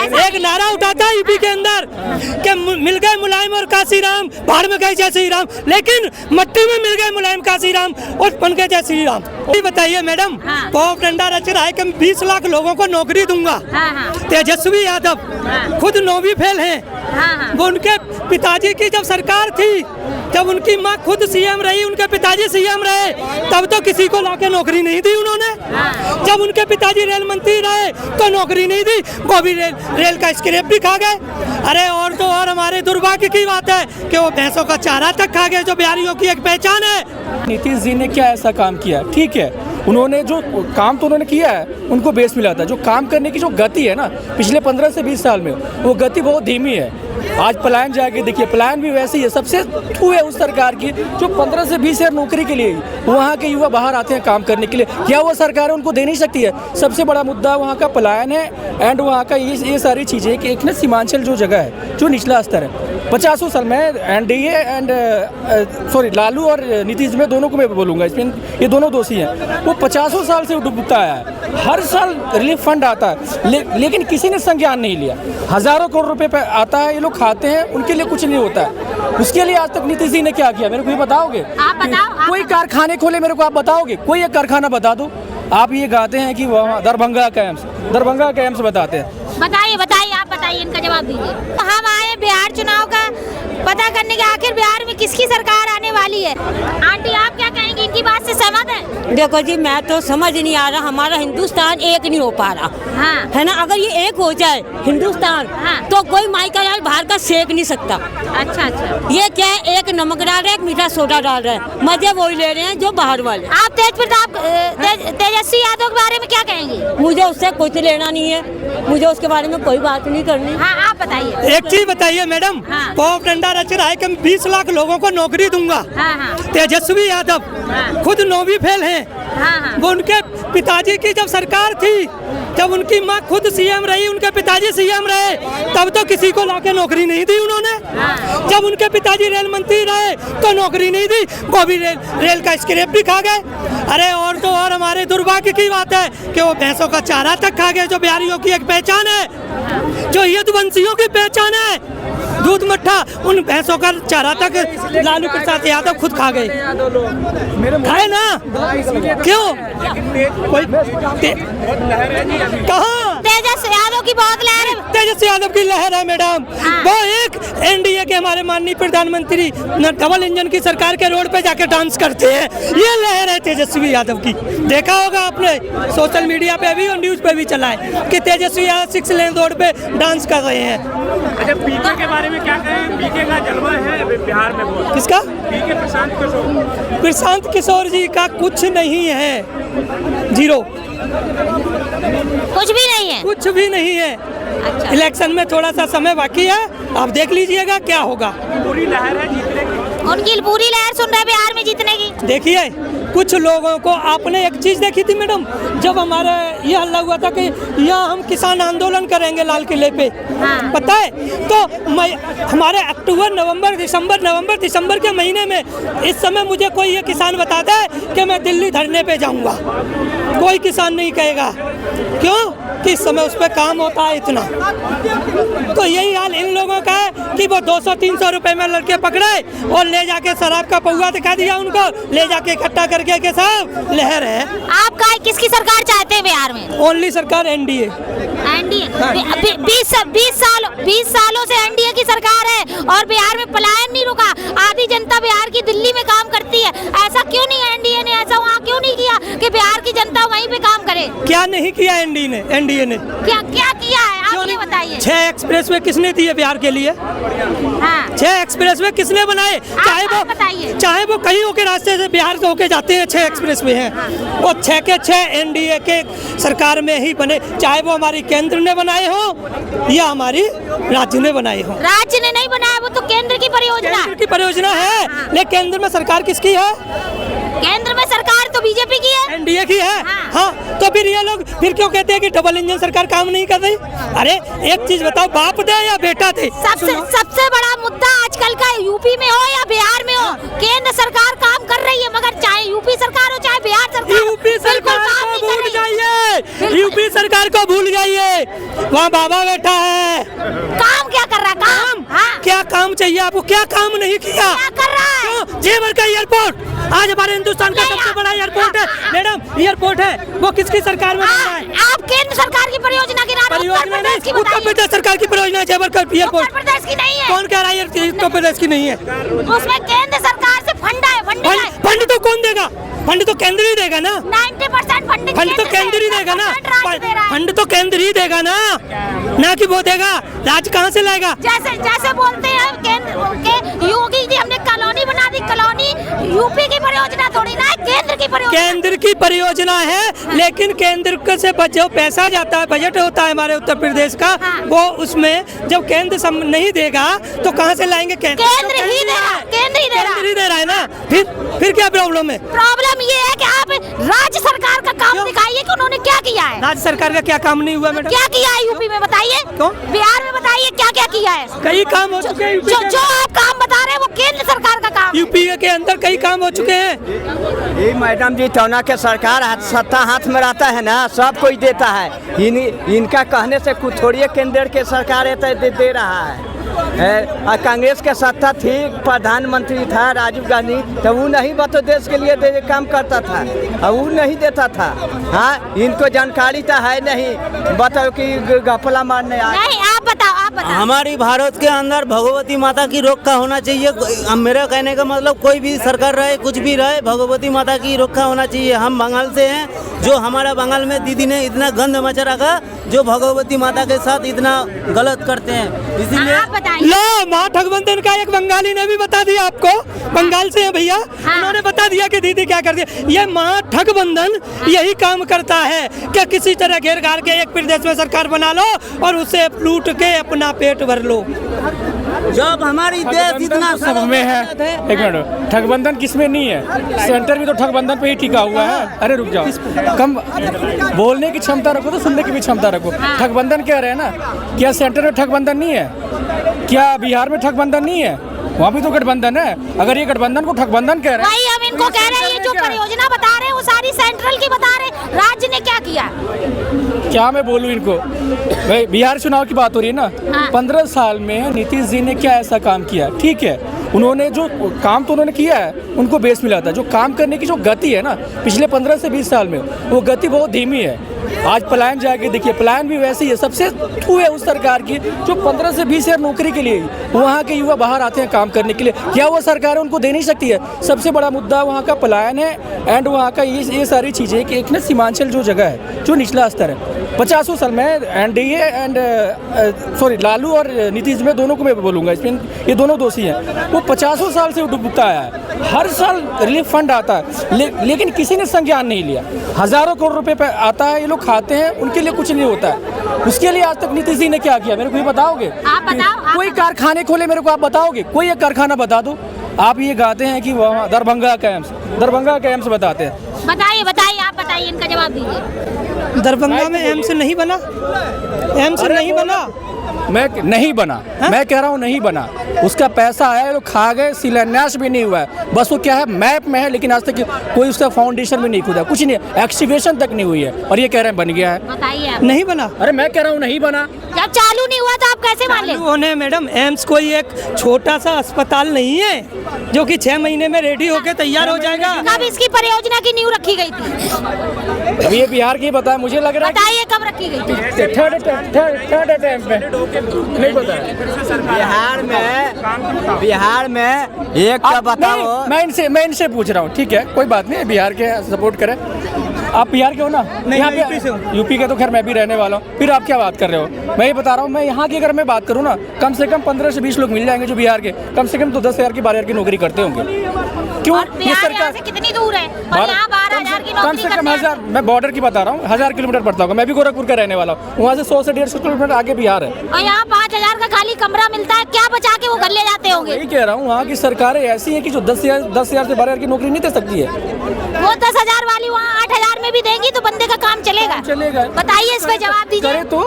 एक नारा उठाता है यूपी के अंदर कि मिल गए मुलायम और काशीराम, भाड़ में गए जय श्री राम, लेकिन मट्टी में मिल गए मुलायम काशीराम और बन गए जय श्री राम। ये बताइए मैडम, बहुत डंडा रच रहा है कि 20 लाख लोगों को नौकरी दूंगा। तेजस्वी यादव खुद 9वीं फेल हैं। वो उनके पिताजी की जब सरकार थी, जब उनकी माँ खुद सीएम रही, उनके पिताजी सीएम रहे, तब तो किसी को लाके नौकरी नहीं दी उन्होंने। जब उनके पिताजी रेल मंत्री रहे तो नौकरी नहीं दी, वो भी रेल का स्क्रैप भी खा गए। अरे और तो और हमारे दुर्भाग्य की बात है कि वो भैंसों का चारा तक खा गए, जो बिहारियों की एक पहचान है। नीतीश जी ने क्या ऐसा काम किया? ठीक है, उन्होंने जो काम तो उन्होंने किया है, उनको बेस मिला था। जो काम करने की जो गति है ना पिछले 15 से 20 साल में, वो गति बहुत धीमी है। आज पलायन जाके देखिए, पलायन भी वैसे ही है। सबसे थू है उस सरकार की जो 15 से 20 हजार नौकरी के लिए वहाँ के युवा बाहर आते हैं काम करने के लिए। क्या वो सरकार उनको दे नहीं सकती है? सबसे बड़ा मुद्दा वहाँ का पलायन है एंड वहाँ का ये सारी चीज़ें कि एक ना सीमांचल जो जगह है, जो निचला स्तर है, 50 साल में एनडीए एंड लालू और नीतीश में दोनों को मैं बोलूँगा, इसमें ये दोनों दोषी हैं। वो 50 साल से डूबता है, हर साल रिलीफ फंड आता है, लेकिन किसी ने संज्ञान नहीं लिया। हज़ारों करोड़ रुपए पे आता है, ये लोग खाते हैं, उनके लिए कुछ नहीं होता है। उसके लिए आज तक नीतीश जी ने क्या किया, मेरे को ये बताओगे? आप बताओ। कोई कारखाने खोले मेरे को, आप बताओगे? कोई एक कारखाना बता दो। आप ये गाते हैं कि वहाँ दरभंगा कैंप्स बताते हैं। बताइए, आप बताइए, इनका जवाब दीजिए। हम आए बिहार चुनाव का पता करने के, आखिर बिहार में किसकी सरकार आने वाली है। आंटी आप क्या कहेंगी, इनकी बात से सहमत है? देखो जी, मैं तो समझ नहीं आ रहा, हमारा हिंदुस्तान एक नहीं हो पा रहा। है ना, अगर ये एक हो जाए हिंदुस्तान, तो कोई माई का लाल बाहर का सेक नहीं सकता। अच्छा, ये क्या है, एक नमक डाल रहा है, एक मीठा सोडा डाल रहा है, मजे वही ले रहे हैं जो बाहर वाले। आप तेजस्वी यादव के बारे में क्या कहेंगी? मुझे उससे कुछ लेना नहीं है, मुझे उसके बारे में कोई बात नहीं करनी। आप बताइए। एक चीज बताइए मैडम, बहुत डंडा रच रहा है कि 20 लाख लोगों को नौकरी दूंगा। तेजस्वी यादव खुद 9वीं फेल हैं। वो उनके पिताजी की जब सरकार थी, जब उनकी माँ खुद सीएम रही, उनके पिताजी सीएम रहे, तब तो किसी को लाके नौकरी नहीं दी उन्होंने। जब उनके पिताजी रेल मंत्री रहे तो नौकरी नहीं दी, वो भी रेल का स्क्रैप भी खा गए। अरे और तो और हमारे दुर्भाग्य की बात है कि वो भैंसों का चारा तक खा गए, जो बिहारियों की एक पहचान है, जो यदुवंशियों की पहचान है। दूध मट्ठा, उन भैंसों का चारा तक लालू प्रसाद यादव खुद खा गए। खाए ना, क्यों? कहाँ? तेजस्वी यादव की बहुत लहर है। तेजस्वी यादव की लहर है मैडम। वो एक एनडीए के हमारे माननीय प्रधानमंत्री डबल इंजन की सरकार के रोड पे जाके डांस करते हैं, ये लहर है तेजस्वी यादव की। देखा होगा आपने, सोशल मीडिया पे भी और न्यूज पे भी चला है कि तेजस्वी यादव 6 लेन रोड पे डांस कर रहे हैं। अच्छा, पीके के बारे में क्या कहें? पीके का जलवा है बिहार में बहुत। किसका? पीके प्रशांत किशोर जी का कुछ नहीं है, जीरो, कुछ भी नहीं है। कुछ भी नहीं है। अच्छा। इलेक्शन में थोड़ा सा समय बाकी है, आप देख लीजिएगा क्या होगा। पूरी लहर है जीतने की, उनकी पूरी लहर सुन रहे बिहार में जीतने की। देखिए, कुछ लोगों को आपने एक चीज देखी थी मैडम, जब हमारे ये हल्ला हुआ था कि यहाँ हम किसान आंदोलन करेंगे लाल किले पे, पता है? तो हमारे अक्टूबर नवंबर दिसंबर के महीने में इस समय मुझे कोई ये किसान बताता है कि मैं दिल्ली धरने पे जाऊंगा, कोई किसान नहीं कहेगा। क्यों? कि इस समय उस पर काम होता है इतना। तो यही हाल इन लोगों का है कि वो 200-300 रुपए में लड़के पकड़े और ले जाके शराब का पौवा दिखा दिया उनको, ले जाके इकट्ठा करके के सब लहर है। आप किसकी सरकार चाहते हैं बिहार में? ओनली सरकार एनडीए। 20 सालों से एनडीए की सरकार है और बिहार में पलायन नहीं रुका। आधी जनता बिहार की दिल्ली में काम करती है। ऐसा क्यों नहीं, एनडीए ने ऐसा वहाँ क्यों नहीं किया कि बिहार की जनता वहीं पे काम करे? क्या नहीं किया एनडीए ने? क्या किया है, आप ये बताइए। 6 एक्सप्रेसवे किसने दिए बिहार के लिए? 6 एक्सप्रेसवे किसने बनाए? चाहे वो कहीं होके रास्ते से बिहार से होके जाते हैं, 6 एक्सप्रेसवे हैं, वो 6 के 6 एनडीए के सरकार में ही बने। चाहे वो हमारी केंद्र ने बनाए हो या हमारी राज्य ने बनाए हो। राज्य ने नहीं बनाया, वो तो केंद्र की परियोजना है। लेकिन केंद्र में सरकार किसकी है? केंद्र में सरकार तो बीजेपी की है, एनडीए की है। हाँ, तो फिर ये लोग फिर क्यों कहते हैं कि डबल इंजन सरकार काम नहीं कर रही? अरे एक चीज बताओ, बाप दे या बेटा दे? सबसे बड़ा मुद्दा आजकल का यूपी में हो या बिहार में हो, केंद्र सरकार काम कर रही है, मगर चाहे यूपी सरकार हो चाहे बिहार सरकार, यूपी सरकार को भूल जाइए, यूपी सरकार को भूल जाइए, वहाँ बाबा बैठा है। काम क्या कर रहा है? काम क्या काम चाहिए आपको? क्या काम नहीं किया? क्या कर रहा है? जेवर का एयरपोर्ट आज हमारे हिंदुस्तान का सबसे बड़ा एयरपोर्ट है मैडम, एयरपोर्ट है, वो किसकी सरकार में बन रहा है? आप केंद्र सरकार की परियोजना गिना रहे हो, परियोजना नहीं, उत्तर प्रदेश सरकार की परियोजना है जेवर का एयरपोर्ट। उत्तर प्रदेश की नहीं है। कौन कह रहा है उत्तर प्रदेश की नहीं है? उसमें केंद्र सरकार से फंड है। फंड तो कौन देगा? फंड तो केंद्र ही देगा ना। 90% फंड तो केंद्र ही देगा ना। फंड तो केंद्र ही देगा ना कि वो देगा। राज्य कहाँ से लाएगा? जैसे बोलते हैं केंद्र के योगी जी हमने कॉलोनी बना दी, कॉलोनी यूपी की परियोजना थोड़ी ना है, केंद्र की परियोजना। केंद्र की परियोजना है, लेकिन केंद्र से जो पैसा जाता है, बजट होता है हमारे उत्तर प्रदेश का, वो उसमें जब केंद्र नहीं देगा तो कहाँ से लाएंगे? केंद्र ही दे रहा है ना। फिर क्या प्रॉब्लम है? प्रॉब्लम ये है कि आप राज्य सरकार का काम दिखाइए कि उन्होंने क्या किया है। राज्य सरकार का क्या काम नहीं हुआ मैडम? क्या किया है यूपी में बताइए, बिहार में बताइए क्या क्या किया है। कई काम हो चुके हैं। जो आप काम बता रहे हैं वो केंद्र सरकार का काम। यूपी के अंदर कई काम हो चुके हैं। ये मैडम जी टोना के सरकार सत्ता हाथ में रहता है ना, सब कोई देता है। इनका कहने से कुछ थोड़ी केंद्र के सरकार दे रहा है। कांग्रेस के सत्ता थी, प्रधानमंत्री था राजीव गांधी, तो वो नहीं बतो देश के लिए काम करता था, और वो नहीं देता था। हाँ, इनको जानकारी तो है नहीं, बताओ कि घपला मारने आए। नहीं, आप बताओ। हमारी भारत के अंदर भगवती माता की रक्षा होना चाहिए। मेरा कहने का मतलब कोई भी सरकार रहे, कुछ भी रहे, भगवती माता की रक्षा होना चाहिए। हम बंगाल से हैं, जो हमारा बंगाल में दीदी ने इतना गंद मचा रखा, जो भगवती माता के साथ इतना गलत करते हैं, इसीलिए लो माँ ठगबंधन का एक बंगाली ने भी बता दिया आपको, बंगाल से है भैया, उन्होंने बता दिया कि दीदी क्या कर दिया। ये माँ ठगबंधन यही काम करता है कि किसी तरह घेर घार के एक प्रदेश में सरकार बना लो और उसे लूट के अपना पेट भर लो। जब हमारी देश इतना सब में है। एक मिनट, ठगबंधन किसमें नहीं है? सेंटर भी तो ठगबंधन पे ही टिका हुआ है। अरे रुक जाओ, कम बोलने की क्षमता रखो तो सुनने की भी क्षमता रखो। ठगबंधन कह रहे हैं ना, क्या सेंटर में ठगबंधन नहीं है? क्या बिहार में ठगबंधन नहीं है? वहाँ भी तो गठबंधन है। अगर ये गठबंधन को ठगबंधन कह रहे हैं, भाई हम इनको कह रहे हैं, ये जो परियोजना बता रहे हैं वो सारी सेंट्रल की बता रहे हैं, राज्य ने क्या किया? क्या मैं बोलूँ इनको? भाई बिहार चुनाव की बात हो रही है ना, 15 साल में नीतीश जी ने क्या ऐसा काम किया? ठीक है, उन्होंने जो काम तो उन्होंने किया है, उनको बेस मिला था। जो काम करने की जो गति है ना पिछले 15 से 20 साल में, वो गति बहुत धीमी है। आज पलायन जाके देखिए, पलायन भी वैसे ही है। सबसे थू है उस सरकार की जो 15 से 20 हज़ार नौकरी के लिए वहाँ के युवा बाहर आते हैं काम करने के लिए। क्या वो सरकार उनको दे नहीं सकती है? सबसे बड़ा मुद्दा वहाँ का पलायन है एंड वहाँ का ये सारी चीज़ें कि एक ना सीमांचल जो जगह है, जो निचला स्तर है, 50 साल में एनडीए एंड सॉरी लालू और नीतीश में दोनों को मैं बोलूँगा, इसमें ये दोनों दोषी हैं। वो 50 साल से डूबता है, हर साल रिलीफ फंड आता है, लेकिन किसी ने संज्ञान नहीं लिया। हज़ारों करोड़ रुपए पे आता है, ये लोग खाते हैं, उनके लिए कुछ नहीं होता है। उसके लिए आज तक नीतीश जी ने क्या किया? मेरे को ये बताओगे? आप बताओ। कोई कारखाने खोले मेरे को, आप बताओगे? कोई एक कारखाना बता दो। आप ये गाते हैं कि वहाँ दरभंगा का एम्स बताते हैं। बताइए, आप बताइए, इनका जवाब दीजिए। दरभंगा में एम्स नहीं बना, एम्स नहीं बना। मैं नहीं बना हा? मैं कह रहा हूँ नहीं बना। उसका पैसा आया, लोग खा गए, शिलान्यास भी नहीं हुआ है। बस वो क्या है, मैप में है, लेकिन आज तक कोई उसका फाउंडेशन भी नहीं खुदा, कुछ नहीं, एक्टिवेशन तक नहीं हुई है। और ये कह रहे हैं बन गया है। बताइए। नहीं बना। अरे मैं कह रहा हूँ नहीं बना। जब चालू नहीं हुआ तो आप कैसे मान लें? होने मैडम, एम्स कोई एक छोटा सा अस्पताल नहीं है जो कि 6 महीने में रेडी होकर तैयार हो जाएगा। कब इसकी परियोजना की नींव रखी गई थी? अब ये बिहार की बताया, मुझे लग रहा है। बताइए कब रखी गई थी? थर्ड अटेम्प्ट में नहीं पता। बिहार में एक का बताओ। मैं इनसे पूछ रहा हूँ, ठीक है, कोई बात नहीं, बिहार के सपोर्ट करें। आप बिहार के हो ना? नहीं, यहाँ यूपी से हूँ। यूपी के तो खैर मैं भी रहने वाला हूँ। फिर आप क्या बात कर रहे हो? मैं ये बता रहा हूँ, मैं यहाँ की अगर मैं बात करूँ ना, कम से कम 15 से 20 लोग मिल जाएंगे जो बिहार के कम से कम तो 10,000 की 12,000 की नौकरी करते होंगे। क्यों? ये सरकार से कितनी दूर है? और यहाँ 12,000 की नौकरी कम से कम 1000, मैं बॉर्डर की बता रहा हूँ, 1000 किलोमीटर पड़ता होगा। मैं भी गोरखपुर का रहने वाला हूँ, वहाँ से 100 से 150 किलोमीटर आगे बिहार है। और यहाँ 5,000 का खाली कमरा मिलता है, क्या बचा के वो घर ले जाते होंगे? यही कह रहा हूँ, वहाँ की सरकारें ऐसी हैं कि जो 10,000 से 12,000 की नौकरी नहीं दे सकती है। वो 10,000 वाली वहाँ 8,000 में भी देंगी तो बंदे का काम चलेगा। बताइए, इस पे जवाब दीजिए। करे तो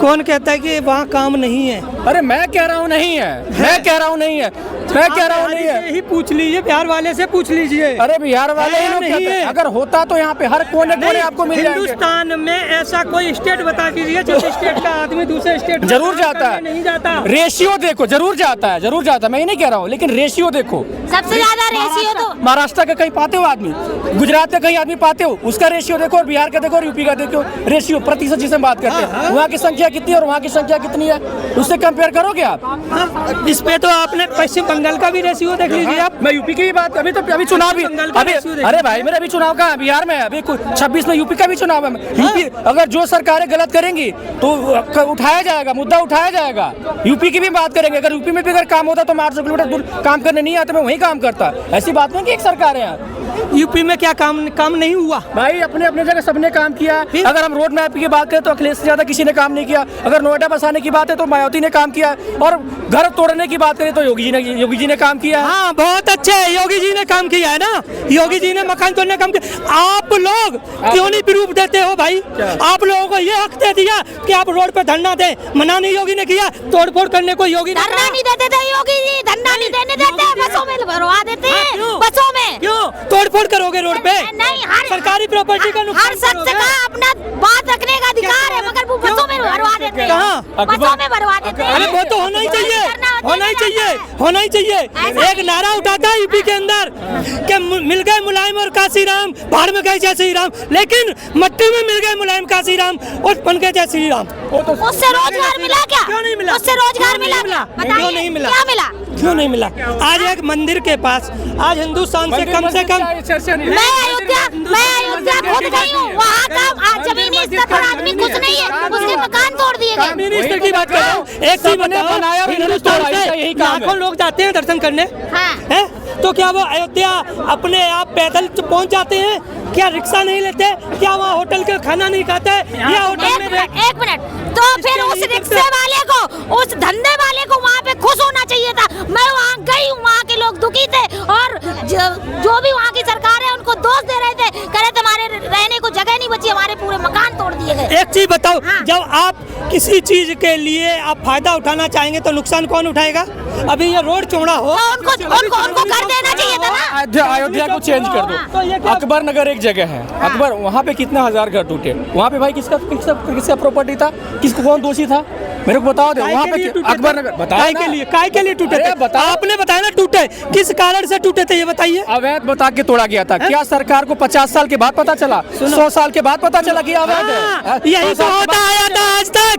कौन कहता है कि वहाँ काम नहीं है? अरे मैं कह रहा हूँ नहीं है, मैं कह रहा हूँ नहीं है, मैं कह रहा हूँ नहीं है। यही पूछ लीजिए, बिहार वाले से पूछ लीजिए। अरे बिहार वाले ही लोग नहीं कहते हैं। है। अगर होता तो यहाँ पे हर कोने कोने आपको मिल जाएंगे। हिंदुस्तान में ऐसा कोई स्टेट बता दीजिए जिस स्टेट का आदमी दूसरे स्टेट में जरूर काम जाता करने है, नहीं जाता। रेशियो देखो, जरूर जाता है, जरूर जाता है, मैं ये नहीं कह रहा हूँ, लेकिन रेशियो देखो। सबसे ज्यादा रेशियो तो महाराष्ट्र का कहीं पाते हो आदमी, गुजरात का कहीं आदमी पाते हो, उसका रेशियो देखो, और बिहार का देखो और यूपी का देखो, रेशियो प्रतिशत जिसे हम बात करते हैं, वहाँ की संख्या कितनी है और वहाँ की संख्या कितनी है, उससे कंपेयर करोगे आप? इस पे तो आपने पश्चिम बंगाल का भी रेशियो देख लीजिए आप। मैं यूपी की भी बात, अभी तो अभी चुनाव भी, अभी अरे भाई मेरा अभी चुनाव का बिहार में, अभी 26 में यूपी का भी चुनाव है। यूपी अगर जो सरकारें गलत करेंगी तो उठाया जाएगा, मुद्दा उठाया जाएगा। यूपी की भी बात करेंगे, अगर यूपी में भी अगर काम होता तो 800 किलोमीटर दूर काम करने नहीं आते, मैं वहीं काम करता। ऐसी बात नहीं कि एक सरकार है यहाँ। यूपी में क्या काम नहीं हुआ? भाई अपने अपने जगह सबने काम किया। अगर हम रोड मैप की बात करें तो अखिलेश से ज्यादा किसी ने काम नहीं किया। अगर नोएडा बसाने की बात है तो मायावती ने काम किया, और घर तोड़ने की बात करें तो योगी जी ने काम किया। हाँ, बहुत अच्छे, योगी जी ने काम किया है ना, योगी जी ने मकान तोड़ने काम किया। आप लोग क्यों नहीं प्रूफ देते हो भाई? आप लोगों को ये हक दे दिया कि आप रोड पे धरना दे, मना नहीं योगी ने किया, तोड़फोड़ करने को योगी ने धरना नहीं देते थे योगी जी, धरना नहीं देने देते, बसों में भरवा देते हैं, बसों में। क्यों तोड़फोड़ करोगे रोड पे? नहीं, हर सरकारी प्रॉपर्टी का नुकसान हर शख्स का अपना बात रखने का अधिकार है, मगर वो बसों में भरवा देते हैं। कहाँ? बसों में भरवा देते हैं। अरे वो तो होना ही चाहिए, होना ही चाहिए, होना ही चाहिए। एक नारा उठाता है यूपी के अंदर कि मिल गए मुलायम और काशीराम, बाहर में गए जय श्री राम, लेकिन मट्टी में मिल गए मुलायम काशीराम और बन गए जय श्री राम। उससे रोजगार मिला क्या? क्यों नहीं मिला? उससे रोजगार मिला? क्यों नहीं मिला? क्या मिला? क्यों नहीं मिला? आज एक मंदिर के पास, आज हिंदुस्तान से कम मैं अयोध्या खुद गई हूँ, वहाँ का जमीनी स्तर पर आदमी कुछ नहीं है, उसके मकान तोड़ दिए गए। जमीनी स्तर की बात कर रहा हूँ। एक चीज बताओ, हिंदुस्तान से लाखों लोग जाते हैं दर्शन करने, हैं? तो क्या वो अयोध्या अपने आप पैदल पहुँच जाते हैं? क्या रिक्शा नहीं लेते? क्या वहाँ होटल का खाना नहीं खाते? या होटल में एक मिनट, तो फिर उस रिक्शे वाले को, उस धंधे वाले को वहाँ पे खुश होना चाहिए था। मैं वहाँ गई हूँ, वहाँ के लोग दुखी थे, और जो भी वहाँ की सरकार है उनको दोष दे रहे थे, कह रहे थे हमारे रहने को जगह नहीं बची, हमारे पूरे मकान तोड़ दिए गए। एक चीज बताओ, जब आप किसी चीज के लिए आप फायदा उठाना चाहेंगे तो नुकसान कौन उठाएगा? अभी ये रोड चौड़ा हो तो उनको कर देना चाहिए था ना। अयोध्या को चेंज कर दो। अकबर नगर एक जगह है, अकबर, वहाँ पे कितना 1000 घर टूटे, वहाँ पे भाई किसका प्रॉपर्टी था, किसको कौन दोषी था, मेरे को बताओ दे। वहाँ पे अकबर नगर काय के लिए टूटे थे? आपने बताया ना टूटे, किस कारण से टूटे थे ये बताइए। अवैध बता के तोड़ा गया था। क्या सरकार को 50 साल के बाद पता चला, 100 साल के बाद पता चला कि अवैध है? यही तो होता आया था आज तक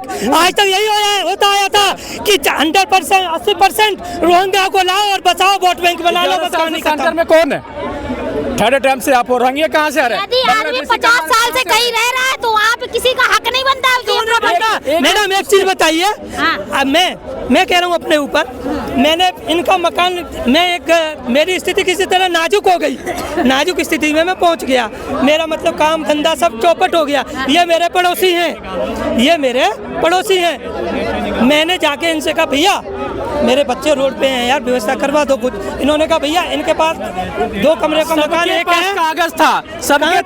यही होता आया था कि 100%, 80% रोहिंग्या को लाओ और बचाओ, वोट बैंक बना लो, बस कहानी खत्म। सेंटर में कौन है? थर्ड टाइम से आप और रोहिंग्या कहाँ से आ रहे हैं? यदि आदमी 50 साल से कहीं रह रहा है तो वहाँ पे किसी का हक नहीं बनता है। मैडम एक चीज बताइए, अब मैं कह रहा हूँ अपने ऊपर, मैंने इनका मकान, मेरी स्थिति किसी तरह नाजुक हो गई, नाजुक स्थिति में मैं पहुँच गया, मेरा मतलब काम धंधा सब चौपट हो गया। ये मेरे पड़ोसी हैं, मैंने जाके इनसे कहा भैया मेरे बच्चे रोड पे हैं यार, व्यवस्था करवा दो कुछ। इन्होंने कहा भैया इनके पास 2 कमरे का मकान, एक है, कागज था सबके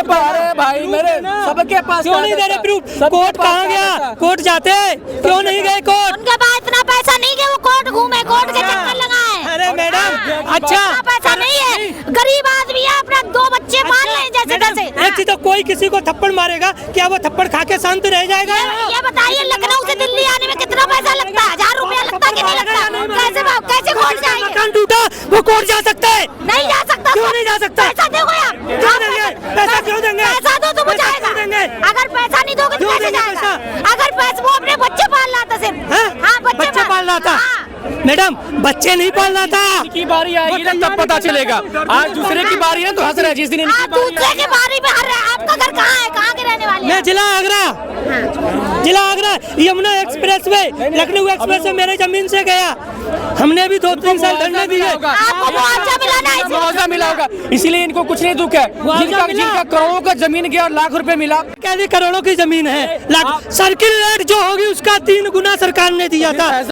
पास। अरे भाई मेरे सबके पास क्यों नहीं दे रहे प्रूफ? कोर्ट कहाँ गया? कोर्ट जाते क्यों नहीं गए कोर्ट? उनके पास इतना पैसा नहीं कि वो कोर्ट घूमे, कोर्ट के चक्कर लगाए। अरे मैडम, अच्छा पैसा नहीं है, गरीब आदमी है, अपना 2 बच्चे पाल रहे हैं जैसे तैसे। एक चीज तो, कोई किसी को थप्पड़ मारेगा, क्या वो थप्पड़ खा के शांत रह जाएगा? ये बताइए, लखनऊ से दिल्ली आने में कितना पैसा लगता है? 1000 रुपया लगता है कि नहीं लगता? कैसे कोर्ट जाएंगे? मकान टूटा, वो कोर्ट जा सकता है? नहीं जा सकता। क्यों नहीं जा सकता? पैसा दोगे आप? क्यों देंगे? पैसा क्यों देंगे? पैसा दो तो वो जाएगा। अगर पैसा नहीं दोगे तो कैसे जाएगा? अगर पैसा, वो अपने बच्चे पाल रहा था सिर्फ। हाँ, बच्चे पाल रहा था। मैडम, बच्चे नहीं पालना था। की बारी आएगी ना तब पता चलेगा। आज दूसरे की बारी है तो हंस रहे हैं, जिस दिन इनकी बारी दूसरे की बारी में हर रहे हैं। आपका घर कहाँ है? कहाँ के रहने वाले? मैं जिला Agra, Yamuna express way, Lucknow express way मेरे जमीन से गया। हमने भी 2-3 साल धरने दिए। आपको मुआवजा मिला ना? मुआवजा मिला होगा, इसीलिए इनको कुछ नहीं दुख है। जिनका करोड़ों का जमीन गया और लाख रुपए मिला, कैसी करोड़ों की जमीन है, लाख। सर्किल रेट जो होगी उसका 3 गुना सरकार ने दिया था।